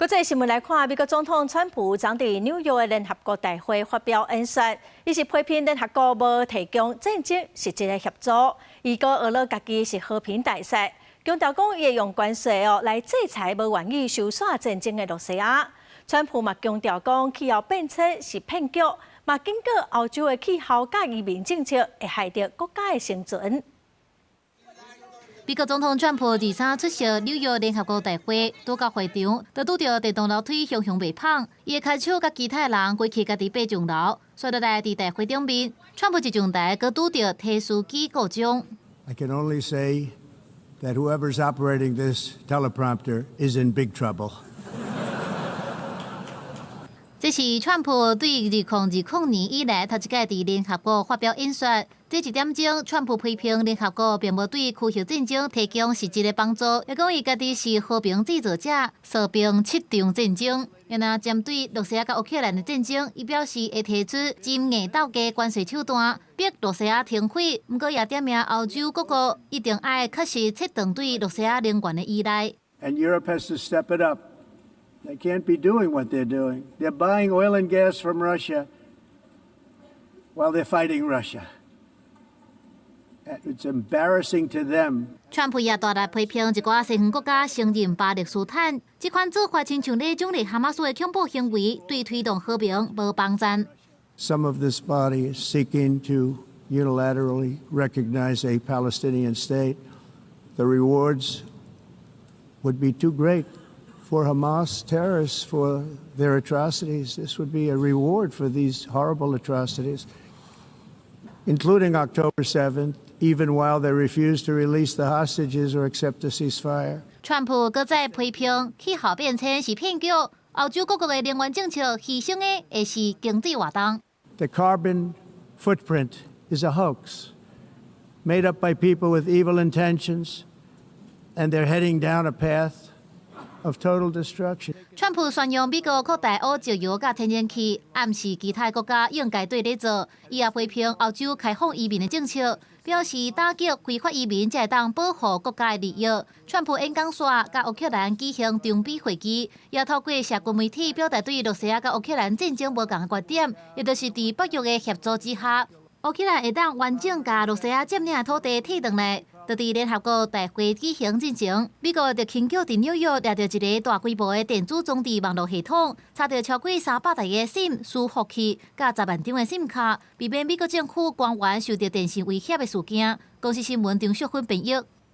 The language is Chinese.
国际新闻来看，美国总统川普将伫纽约的联合国大会发表演说，伊是批评联合国无提供战争实质的协助，伊个俄勒家己是和平大使，强调讲伊会用关税来制裁无愿意收煞战争的罗西亚。川普嘛强调讲气候变迁是骗局，嘛警告欧洲的气候甲移民政策会害到国家的生存。 美国总统川普23出席纽约联合国大会，到到会场，就拄到电动楼梯向被捧，伊开手甲其他人过去家己爬上楼，所以来伫大会顶面，川普一上台，佮拄到提司机告状。I can only say that whoever's operating this teleprompter is in big trouble. 这是川普对2020年以来头一届伫联合国发表演说。这一点钟，川普批评联合国并无对区域战争提供实质的帮助，也讲伊家己是和平制造者，扫平7场战争。也若针对罗西亚甲乌克兰的战争，伊表示会提出真硬斗价关税手段，逼罗西亚停火。不过也点名欧洲各国一定要确实切断对罗西亚能源的依赖。And Europe has to step it up. They can't be doing what they're doing. They're buying oil and gas from Russia while they're fighting Russia. It's embarrassing to them. 川普也大力批评一寡西方国家承认巴勒斯坦，这款做法亲像咧奖励哈马斯的恐怖行为，对推动和平无帮助。Some of this body is seeking to unilaterally recognize a Palestinian state. The rewards would be too great for Hamas terrorists for their atrocities. This would be a reward for these horrible atrocities, including October 7th, even while they refuse to release the hostages or accept a ceasefire. 川普搁再批评气候变迁是骗局，欧洲各国的能源政策牺牲的会是经济活动。The carbon footprint is a hoax made up by people with evil intentions, and they're heading down a path of total destruction. 川普宣扬美国扩大欧石油甲天然气，暗示其他国家应该对咧做。伊也批评欧洲开放移民的政策，表示打击非法移民才会当保护国家的利益。川普演讲说，甲乌克兰举行中比会议，也透过社群媒体表达对罗西亚甲乌克兰战争无共的观点，也就是伫北约的协助之下，乌克兰会当完整甲罗西亚占领的土地摕回来。 就伫联合国大会举行之前，美国就轻巧伫纽约掠到一个大规模的电子装置网络系统，查到超过300台的 SIM 伺服器，甲10万张的 SIM 卡，避免美国政府官员受到电信威胁的事件。公司新闻张淑芬编译。